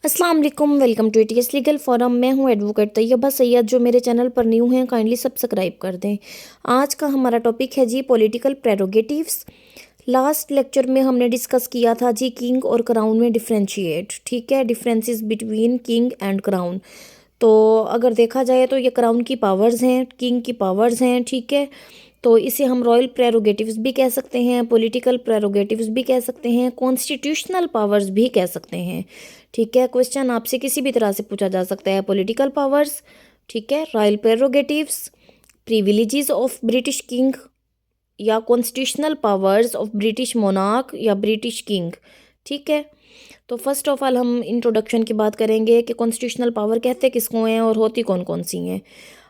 अस्सलाम वालेकुम, welcome to ATS legal forum. मैं हूं एडवोकेट तैयबा सैयद। जो मेरे चैनल पर न्यू हैं काइंडली सब्सक्राइब कर दें। आज का हमारा टॉपिक है जी पॉलिटिकल प्रेरोगेटिव्स। लास्ट लेक्चर में हमने डिस्कस किया था जी किंग और क्राउन में डिफ्रेंशिएट, ठीक है, differences between king and crown. तो अगर देखा जाए तो ये क्राउन की पावर्स हैं, किंग की पावर्स हैं, ठीक है। तो इसे हम रॉयल प्रेरोगेटिव्स भी कह सकते हैं, पॉलिटिकल प्रेरोगेटिव्स भी कह सकते हैं, कॉन्स्टिट्यूशनल पावर्स भी कह सकते हैं, ठीक है। क्वेश्चन आपसे किसी भी तरह से पूछा जा सकता है। पॉलिटिकल पावर्स, ठीक है, royal prerogatives, privileges of British king या constitutional powers of British monarch या ब्रिटिश किंग, ठीक है। तो फर्स्ट ऑफ ऑल हम इंट्रोडक्शन की बात करेंगे कि कॉन्स्टिट्यूशनल पावर कहते किसको हैं और होती कौन कौन सी हैं।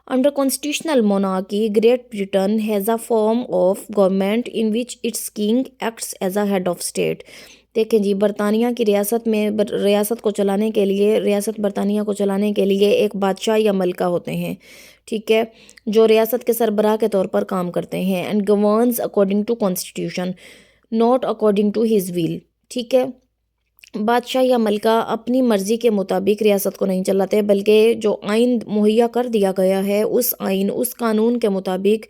Under constitutional monarchy Great Britain has a form of government in which its king acts as a head of state. देखें जी, बरतानिया की रियासत में रियासत को चलाने के लिए, रियासत बरतानिया को चलाने के लिए एक बादशाह या मलका होते हैं, ठीक है, जो रियासत के सरबराह के तौर पर काम करते हैं। And governs according to constitution, not according to his will, ठीक है। बादशाह या मलका अपनी मर्ज़ी के मुताबिक रियासत को नहीं चलाते, बल्कि जो आइन मुहैया कर दिया गया है उस आइन, उस कानून के मुताबिक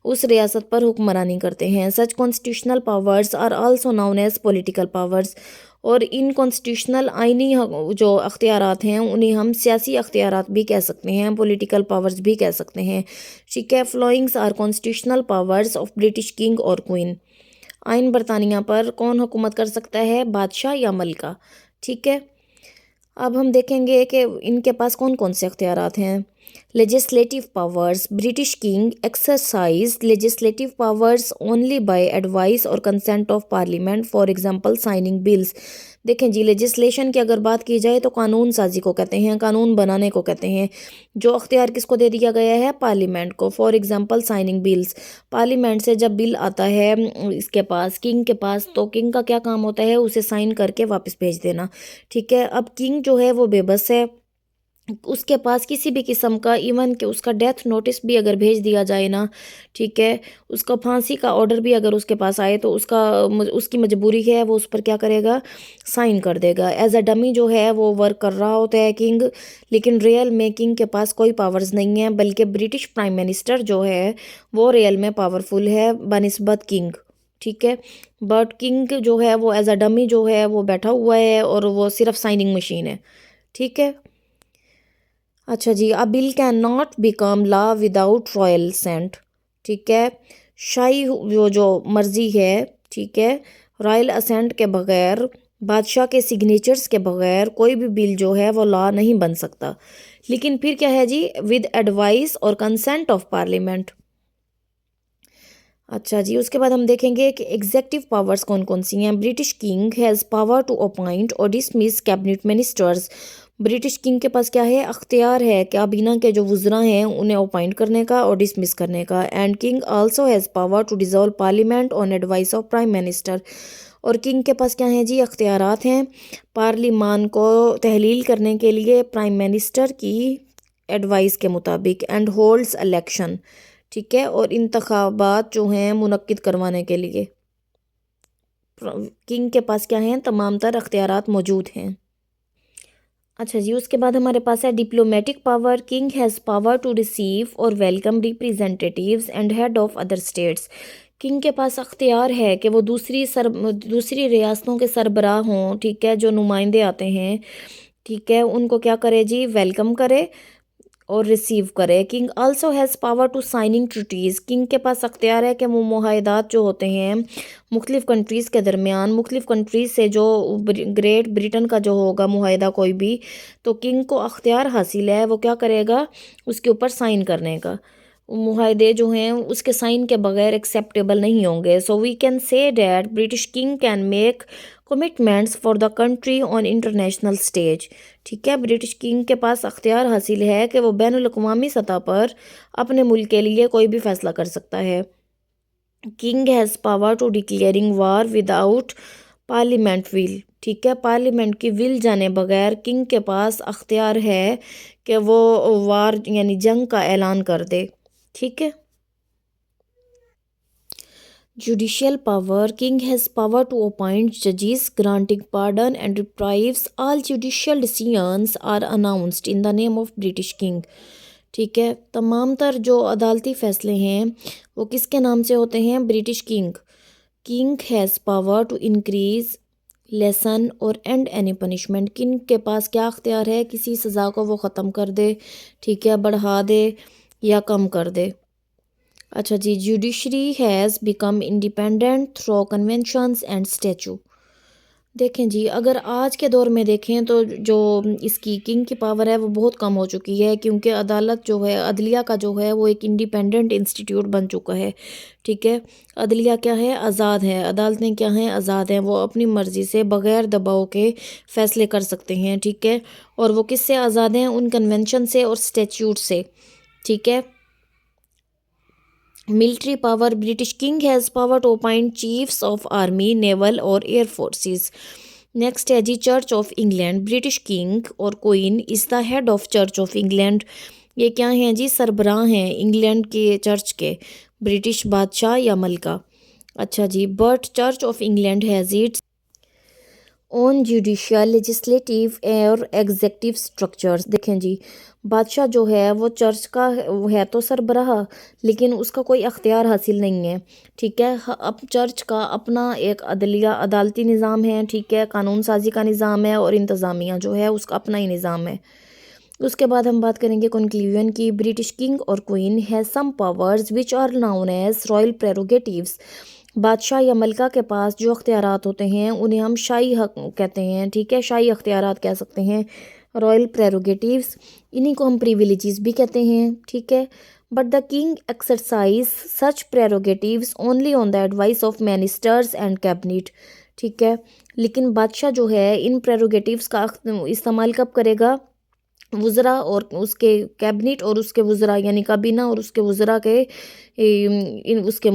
उस रियासत पर हुक्मरानी करते हैं। Such constitutional powers are also known as political powers. और इन कॉन्स्टिट्यूशनल आइनी जो अख्तियारात हैं उन्हें हम सियासी अख्तियारात भी कह सकते हैं, पॉलिटिकल पावर्स भी कह सकते हैं, ठीक है। Followings are constitutional powers of British king और क्वीन। आइन बरतानिया पर कौन हुकूमत कर सकता है, बादशाह या मलका, ठीक है। अब हम देखेंगे कि इनके पास कौन कौन से अख्तियारात हैं। Legislative powers, British king exercise legislative powers only by advice और consent of parliament, for example signing bills. देखें जी, लेजिस्लेशन की अगर बात की जाए तो कानून साजी को कहते हैं, कानून बनाने को कहते हैं। जो अख्तियार किसको दे दिया गया है, पार्लियामेंट को। For example signing bills, parliament से जब बिल आता है इसके पास, किंग के पास, तो किंग का क्या काम होता है, उसे साइन करके वापस भेज देना, ठीक है। अब किंग जो है वो बेबस है, उसके पास किसी भी किस्म का, इवन कि उसका डेथ नोटिस भी अगर भेज दिया जाए ना, ठीक है, उसका फांसी का ऑर्डर भी अगर उसके पास आए तो उसकी मजबूरी है, वो उस पर क्या करेगा, साइन कर देगा। एज अ डमी जो है वो वर्क कर रहा होता है किंग, लेकिन रियल में किंग के पास कोई पावर्स नहीं है, बल्कि ब्रिटिश प्राइम मिनिस्टर जो है वो रियल में पावरफुल है बनिस्बत किंग, ठीक है। बट किंग जो है वो एज अ डमी जो है वो बैठा हुआ है और वो सिर्फ साइनिंग मशीन है, ठीक है। अच्छा जी, a bill can not become law without royal assent, ठीक है। शाही जो मर्जी है, ठीक है, रॉयल असेंट के बगैर, बादशाह के सिग्नेचर्स के बगैर कोई भी बिल जो है वो लॉ नहीं बन सकता। लेकिन फिर क्या है जी, विद एडवाइस और कंसेंट ऑफ पार्लियामेंट। अच्छा जी, उसके बाद हम देखेंगे कि एग्जेक्टिव पावर्स कौन कौन सी हैं। British king has power to appoint और dismiss cabinet ministers. British king के पास क्या है, अख्तियार है काबीना के जो वज़रा हैं उन्हें अपॉइंट करने का और डिसमिस करने का। And king also has power to dissolve parliament on advice of prime minister. और किंग के पास क्या है जी, अख्तियारात हैं पार्लिमान को तहलील करने के लिए प्राइम मिनिस्टर की एडवाइस के मुताबिक। एंड होल्ड्स इलेक्शन, ठीक है, और इंतखाबात जो हैं मुनक्किद करवाने के लिए किंग के पास क्या हैं, तमाम तर अख्तियारात मौजूद हैं। अच्छा जी, उसके बाद हमारे पास है diplomatic power. King has power to receive और welcome representatives and head of other states. King के पास अख्तियार है कि वो दूसरी रियासतों के सरबराह हों, ठीक है, जो नुमाइंदे आते हैं, ठीक है, उनको क्या करे जी, वेलकम करे और रिसीव करे। King also has power to signing treaties. King के पास अख्तियार है कि वो मुआहदात जो होते हैं मुख्तलिफ़ कंट्रीज़ के दरमियान, मुख्तलिफ़ कंट्रीज़ से जो ग्रेट ब्रिटेन का जो होगा मुआहदा कोई भी, तो किंग को अख्तियार हासिल है, वो क्या करेगा, उसके ऊपर साइन करने का। मुआहदे जो हैं उसके साइन के बगैर एक्सेप्टेबल नहीं होंगे। So we can say that British king can make commitments for the country on international stage, ठीक है। ब्रिटिश किंग के पास अख्तियार हासिल है कि वो बैनुल अक़वामी सतह पर अपने मुल्क के लिए कोई भी फ़ैसला कर सकता है। King has power to declaring war without parliament will, ठीक है, पार्लियामेंट की विल जाने बगैर किंग के पास अख्तियार है कि वो वार यानी जंग का ऐलान कर दे, ठीक है। Judicial power. King has power to appoint judges, granting pardon and reprieves. All judicial decisions are announced in the name of British King. ٹھیک ہے، تمام تر جو عدالتی فیصلے ہیں وہ کس کے نام سے ہوتے ہیں؟ British king. King has power to increase, lessen اور اینڈ اینی پنشمنٹ. کنگ کے پاس کیا اختیار ہے؟ کسی سزا کو وہ ختم کر دے، ٹھیک ہے، بڑھا دے یا کم کر دے. اچھا جی، judiciary has become independent through conventions and statute. دیکھیں جی، اگر آج کے دور میں دیکھیں تو جو اس کی کنگ کی پاور ہے وہ بہت کم ہو چکی ہے، کیونکہ عدالت جو ہے، عدلیہ کا جو ہے وہ ایک انڈیپینڈنٹ انسٹیٹیوٹ بن چکا ہے. ٹھیک ہے، عدلیہ کیا ہے؟ آزاد ہے. عدالتیں کیا ہیں؟ آزاد ہیں. وہ اپنی مرضی سے بغیر دباؤ کے فیصلے کر سکتے ہیں. ٹھیک ہے، اور وہ کس سے آزاد ہیں؟ ان کنونشن سے اور اسٹیچیوٹ سے. ٹھیک ہے. Military power. British king has power to appoint chiefs of army, naval اور ایئر فورسز. نیکسٹ ہے جی church of England. British king اور queen is the head of church of England. یہ کیا ہیں جی؟ سربراہ ہیں انگلینڈ کے چرچ کے، برٹش بادشاہ یا ملکہ. اچھا جی، but church of England has its own judicial, legislative اور ایگزیکٹیو اسٹرکچرز. دیکھیں جی، بادشاہ جو ہے وہ چرچ کا ہے تو سربراہ، لیکن اس کا کوئی اختیار حاصل نہیں ہے. ٹھیک ہے، اب چرچ کا اپنا ایک عدالتی نظام ہے. ٹھیک ہے، قانون سازی کا نظام ہے، اور انتظامیہ جو ہے اس کا اپنا ہی نظام ہے. اس کے بعد ہم بات کریں گے کنکلیوژن کی. برٹش کنگ اور queen has some powers which are known as royal prerogatives. بادشاہ یا ملکہ کے پاس جو اختیارات ہوتے ہیں انہیں ہم شاہی حق کہتے ہیں. ٹھیک ہے، شاہی اختیارات کہہ سکتے ہیں، رائل پریروگیٹیوز. انہیں کو ہم پریویلیجز بھی کہتے ہیں. ٹھیک ہے، but the king exercise such prerogatives only on the advice of ministers and cabinet. ٹھیک ہے، لیکن بادشاہ جو ہے ان پریروگیٹیوز کا استعمال کب کرے گا؟ وزراء اور اس کے کیبنٹ اور اس کے وزراء یعنی کابینہ اور اس کے وزراء کے اس کے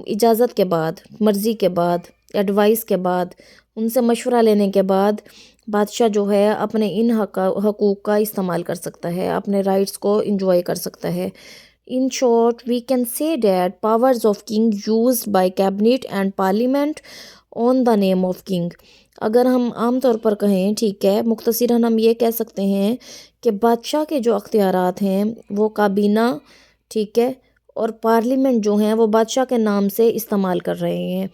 اجازت کے بعد، مرضی کے بعد، ایڈوائس کے بعد، ان سے مشورہ لینے کے بعد بادشاہ جو ہے اپنے ان حقوق کا استعمال کر سکتا ہے، اپنے رائٹس کو انجوائے کر سکتا ہے. In short, we can say that powers of king used by cabinet and parliament on the name of king. اگر ہم عام طور پر کہیں، ٹھیک ہے، مختصراً ہم یہ کہہ سکتے ہیں کہ بادشاہ کے جو اختیارات ہیں وہ کابینہ، ٹھیک ہے، اور پارلیمنٹ جو ہیں وہ بادشاہ کے نام سے استعمال کر رہے ہیں.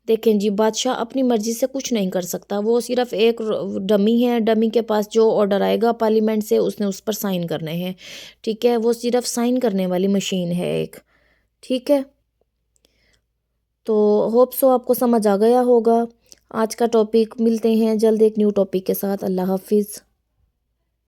دیکھیں جی، بادشاہ اپنی مرضی سے کچھ نہیں کر سکتا. وہ صرف ایک ڈمی ہے. ڈمی کے پاس جو آرڈر آئے گا پارلیمنٹ سے اس نے اس پر سائن کرنے ہیں. ٹھیک ہے، وہ صرف سائن کرنے والی مشین ہے ایک. ٹھیک ہے، تو ہوپ سو آپ کو سمجھ آ گیا ہوگا آج کا ٹاپک. ملتے ہیں جلد ایک نیو ٹاپک کے ساتھ. اللہ حافظ.